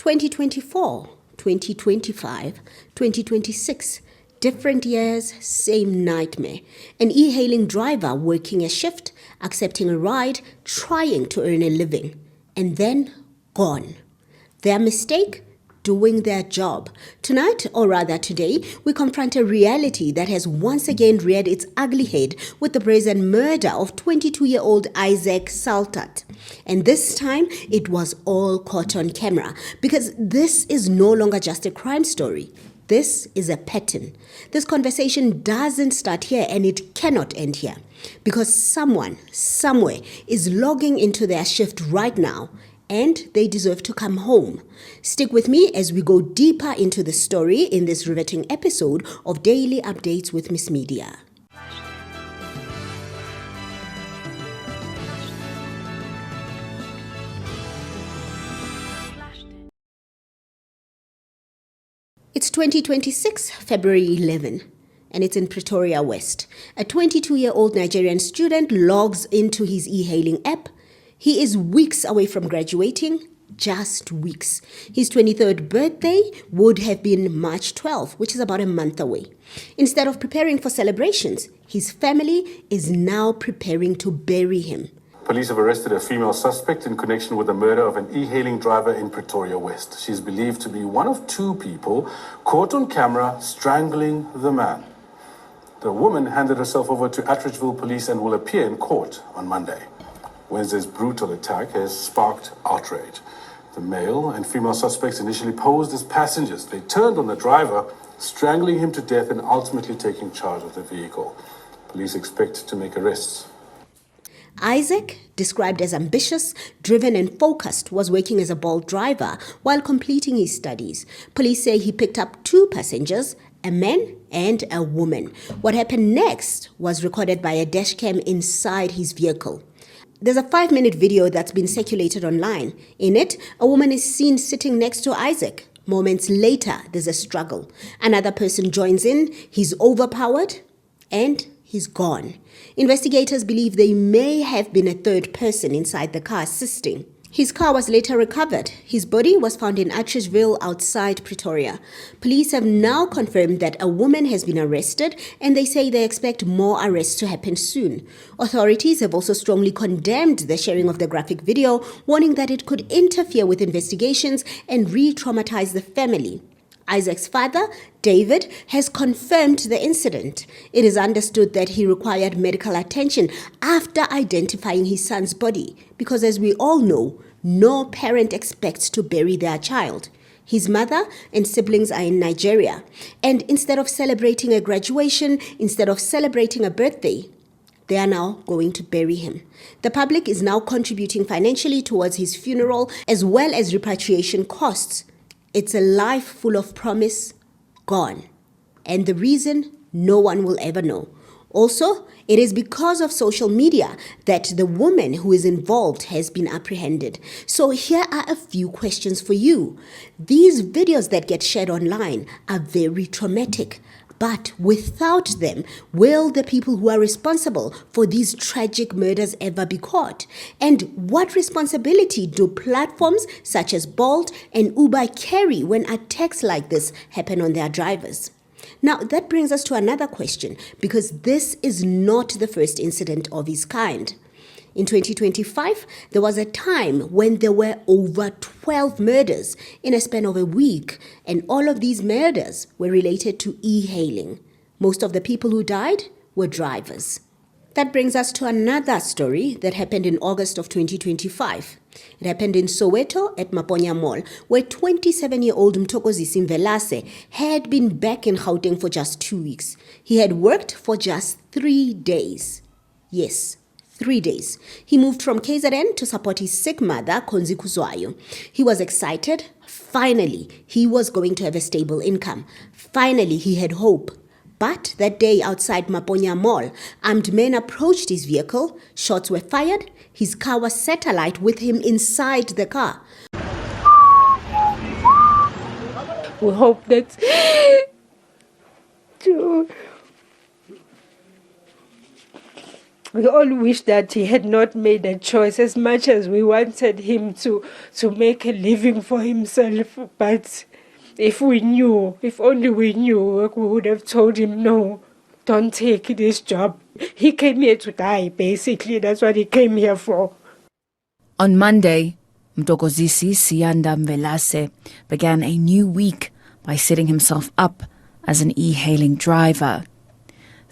2024, 2025, 2026. Different years, same nightmare. An e-hailing driver working a shift, accepting a ride, trying to earn a living, and then gone. Their mistake? Doing their job. Tonight, or rather today, we confront a reality that has once again reared its ugly head with the brazen murder of 22-year-old Isaac Satlat. And this time, it was all caught on camera, because this is no longer just a crime story. This is a pattern. This conversation doesn't start here and it cannot end here, because someone, somewhere, is logging into their shift right now, and they deserve to come home. Stick with me as we go deeper into the story in this riveting episode of Daily Updates with Miss Media. It's 2026, February 11, and it's in Pretoria West. A 22-year-old Nigerian student logs into his e-hailing app. He is weeks away from graduating, just weeks. His 23rd birthday would have been March 12, which is about a month away. Instead of preparing for celebrations, his family is now preparing to bury him. Police have arrested a female suspect in connection with the murder of an e-hailing driver in Pretoria West. She is believed to be one of two people caught on camera strangling the man. The woman handed herself over to Atteridgeville police and will appear in court on Monday. Wednesday's brutal attack has sparked outrage. The male and female suspects initially posed as passengers. They turned on the driver, strangling him to death and ultimately taking charge of the vehicle. Police expect to make arrests. Isaac, described as ambitious, driven and focused, was working as a Bolt driver while completing his studies. Police say he picked up two passengers, a man and a woman. What happened next was recorded by a dashcam inside his vehicle. There's a 5-minute video that's been circulated online. In it, a woman is seen sitting next to Isaac. Moments later, there's a struggle. Another person joins in, he's overpowered, and he's gone. Investigators believe there may have been a third person inside the car assisting. His car was later recovered. His body was found in Atteridgeville outside Pretoria. Police have now confirmed that a woman has been arrested, and they say they expect more arrests to happen soon. Authorities have also strongly condemned the sharing of the graphic video, warning that it could interfere with investigations and re-traumatize the family. Isaac's father, David, has confirmed the incident. It is understood that he required medical attention after identifying his son's body, because as we all know, no parent expects to bury their child. His mother and siblings are in Nigeria, and instead of celebrating a graduation, instead of celebrating a birthday, they are now going to bury him. The public is now contributing financially towards his funeral as well as repatriation costs. It's a life full of promise, gone. And the reason, no one will ever know. Also, it is because of social media that the woman who is involved has been apprehended. So here are a few questions for you. These videos that get shared online are very traumatic. But without them, will the people who are responsible for these tragic murders ever be caught? And what responsibility do platforms such as Bolt and Uber carry when attacks like this happen on their drivers? Now, that brings us to another question, because this is not the first incident of its kind. In 2025, there was a time when there were over 12 murders in a span of a week, and all of these murders were related to e-hailing. Most of the people who died were drivers. That brings us to another story that happened in August of 2025. It happened in Soweto at Maponya Mall, where 27-year-old Mthokozisi Mvelase had been back in Gauteng for just 2 weeks. He had worked for just 3 days. Yes, 3 days. He moved from KZN to support his sick mother, Nguquko. He was excited. Finally, he was going to have a stable income. Finally, he had hope. But that day outside Maponya Mall, armed men approached his vehicle, shots were fired, his car was set alight with him inside the car. We hope that We all wish that he had not made a choice, as much as we wanted him to make a living for himself. But if only we knew, we would have told him, no, don't take this job. He came here to die, basically. That's what he came here for. On Monday, Mthokozisi Mvelase began a new week by setting himself up as an e-hailing driver.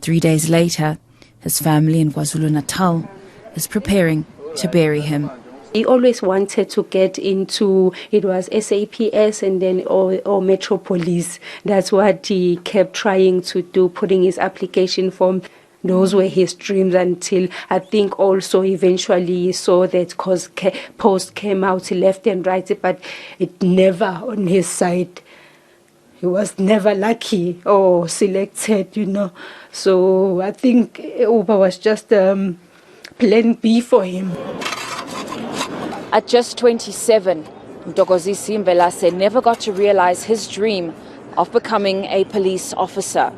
3 days later, his family in KwaZulu-Natal is preparing to bury him. He always wanted to get into, it was SAPS and then or Metropolis. That's what he kept trying to do, putting his application form. Those were his dreams until I think also eventually he saw that post came out left and right, but it never on his side. He was never lucky or selected, So I think Uber was just plan B for him. At just 27, Mthokozisi Mvelase never got to realize his dream of becoming a police officer.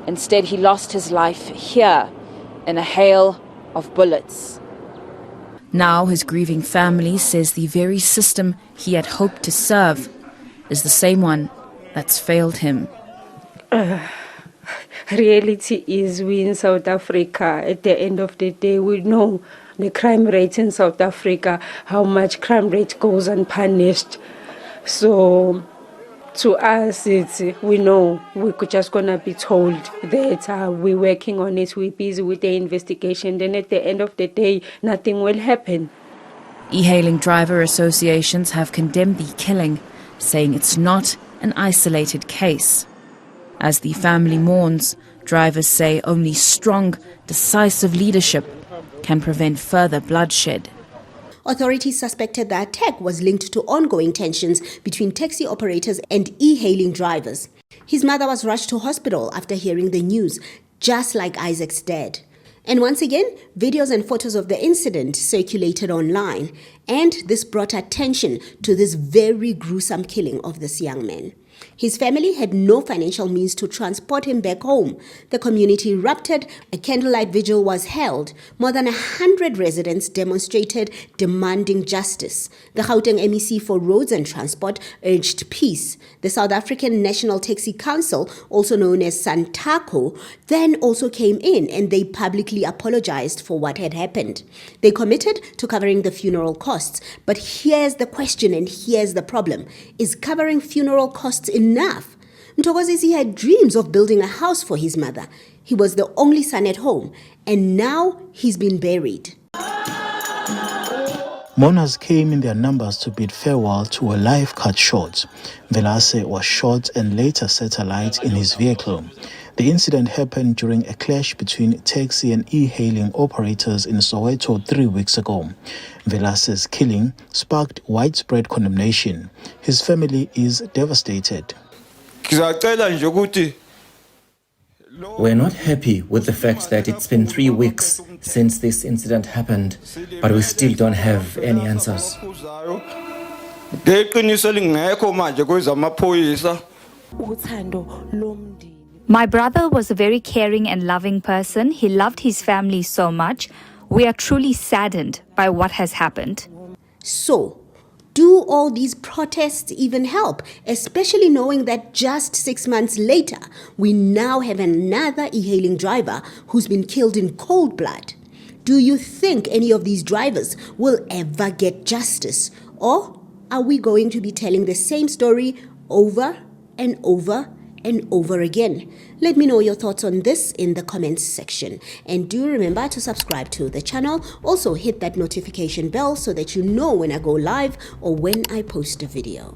Instead, he lost his life here in a hail of bullets. Now his grieving family says the very system he had hoped to serve is the same one that's failed him. Reality is we in South Africa, at the end of the day, we know the crime rate in South Africa, how much crime rate goes unpunished. So to us, we know we're just going to be told that we're working on it, we're busy with the investigation. Then at the end of the day, nothing will happen. E-hailing driver associations have condemned the killing, saying it's not an isolated case. As the family mourns, drivers say only strong, decisive leadership can prevent further bloodshed. Authorities suspected the attack was linked to ongoing tensions between taxi operators and e-hailing drivers. His mother was rushed to hospital after hearing the news, just like Isaac's dad. And once again, videos and photos of the incident circulated online, and this brought attention to this very gruesome killing of this young man. His family had no financial means to transport him back home. The community erupted, a candlelight vigil was held. More than 100 residents demonstrated demanding justice. The Gauteng MEC for Roads and Transport urged peace. The South African National Taxi Council, also known as SANTACO, then also came in and they publicly apologized for what had happened. They committed to covering the funeral costs. But here's the question and here's the problem. Is covering funeral costs enough? Mthokozisi had dreams of building a house for his mother. He was the only son at home, and now he's been buried. Mourners came in their numbers to bid farewell to a life cut short. Velase was shot and later set alight in his vehicle. The incident happened during a clash between taxi and e-hailing operators in Soweto 3 weeks ago. Velase's killing sparked widespread condemnation. His family is devastated. We're not happy with the fact that it's been 3 weeks since this incident happened, but we still don't have any answers. My brother was a very caring and loving person. He loved his family so much. We are truly saddened by what has happened. So, do all these protests even help, especially knowing that just 6 months later, we now have another e-hailing driver who's been killed in cold blood? Do you think any of these drivers will ever get justice? Or are we going to be telling the same story over and over and over again? Let me know your thoughts on this in the comments section. And do remember to subscribe to the channel. Also hit that notification bell so that you know when I go live or when I post a video.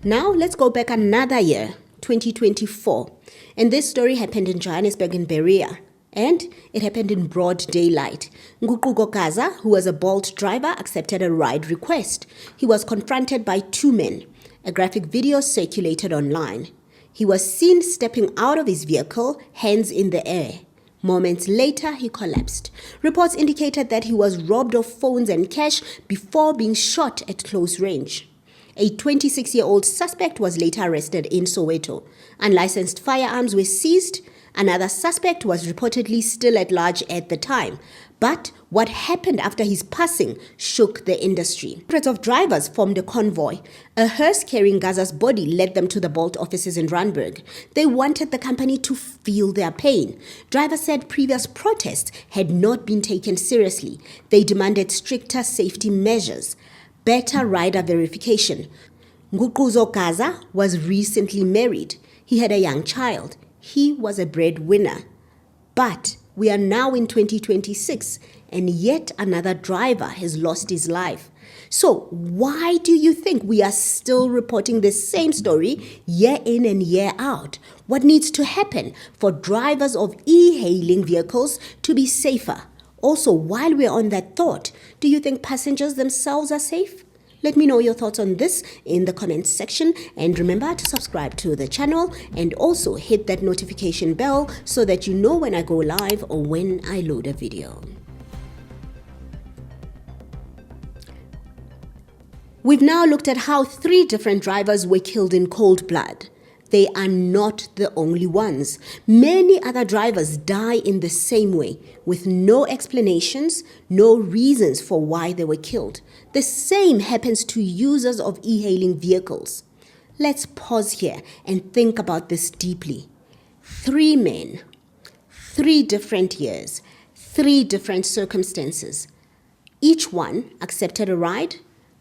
Now let's go back another year, 2024. And this story happened in Johannesburg and Berea. And it happened in broad daylight. Nguquko Gaza, who was a Bolt driver, accepted a ride request. He was confronted by 2 men. A graphic video circulated online. He was seen stepping out of his vehicle, hands in the air. Moments later, he collapsed. Reports indicated that he was robbed of phones and cash before being shot at close range. A 26-year-old suspect was later arrested in Soweto. Unlicensed firearms were seized. Another suspect was reportedly still at large at the time. But what happened after his passing shook the industry. Hundreds of drivers formed a convoy. A hearse carrying Gaza's body led them to the Bolt offices in Randburg. They wanted the company to feel their pain. Drivers said previous protests had not been taken seriously. They demanded stricter safety measures, better rider verification. Nguquko Gaza was recently married. He had a young child. He was a breadwinner. But we are now in 2026 and yet another driver has lost his life. So why do you think we are still reporting the same story year in and year out? What needs to happen for drivers of e-hailing vehicles to be safer? Also, while we're on that thought, do you think passengers themselves are safe? Let me know your thoughts on this in the comments section, and remember to subscribe to the channel and also hit that notification bell so that you know when I go live or when I load a video. We've now looked at how 3 different drivers were killed in cold blood. They are not the only ones. Many other drivers die in the same way, with no explanations, no reasons for why they were killed. The same happens to users of e-hailing vehicles. Let's pause here and think about this deeply. 3 men, 3 different years, 3 different circumstances. Each one accepted a ride,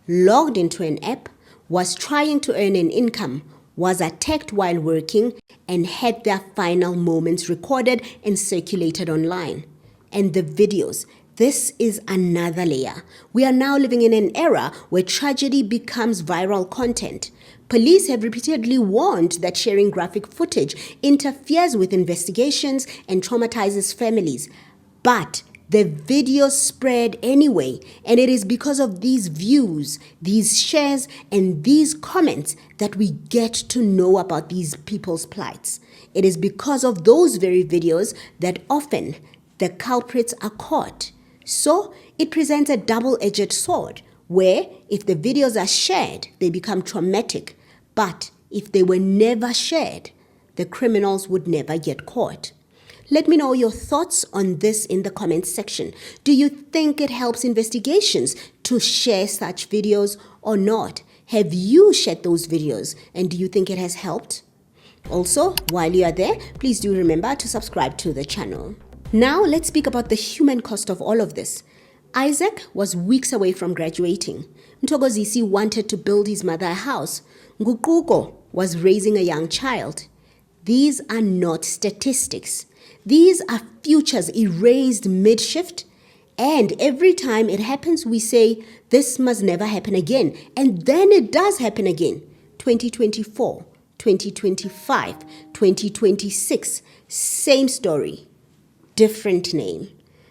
logged into an app, was trying to earn an income, was attacked while working, and had their final moments recorded and circulated online. And the videos. This is another layer. We are now living in an era where tragedy becomes viral content. Police have repeatedly warned that sharing graphic footage interferes with investigations and traumatizes families. But the videos spread anyway, and it is because of these views, these shares, and these comments that we get to know about these people's plights. It is because of those very videos that often the culprits are caught. So it presents a double-edged sword, where if the videos are shared, they become traumatic. But if they were never shared, the criminals would never get caught. Let me know your thoughts on this in the comments section. Do you think it helps investigations to share such videos or not? Have you shared those videos and do you think it has helped? Also, while you are there, please do remember to subscribe to the channel. Now let's speak about the human cost of all of this. Isaac was weeks away from graduating. Mthokozisi wanted to build his mother a house. Nguquko was raising a young child. These are not statistics. These are futures erased mid-shift, and every time it happens, we say, this must never happen again, and then it does happen again. 2024, 2025, 2026, same story, different name.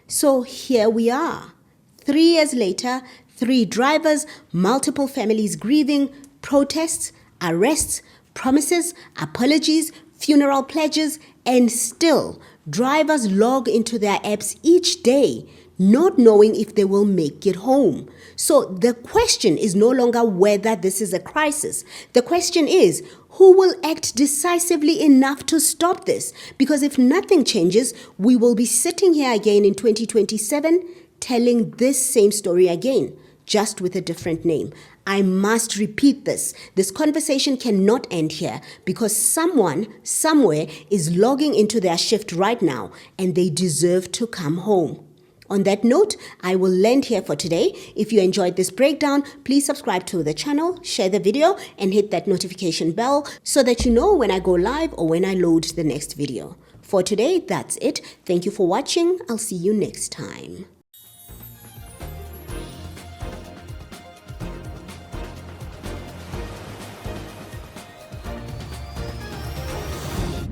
So here we are, 3 years later, 3 drivers, multiple families grieving, protests, arrests, promises, apologies, funeral pledges, and still drivers log into their apps each day, not knowing if they will make it home. So the question is no longer whether this is a crisis. The question is, who will act decisively enough to stop this? Because if nothing changes, we will be sitting here again in 2027 telling this same story again, just with a different name. I must repeat this. This conversation cannot end here because someone, somewhere, is logging into their shift right now and they deserve to come home. On that note, I will land here for today. If you enjoyed this breakdown, please subscribe to the channel, share the video, and hit that notification bell so that you know when I go live or when I load the next video. For today, that's it. Thank you for watching. I'll see you next time.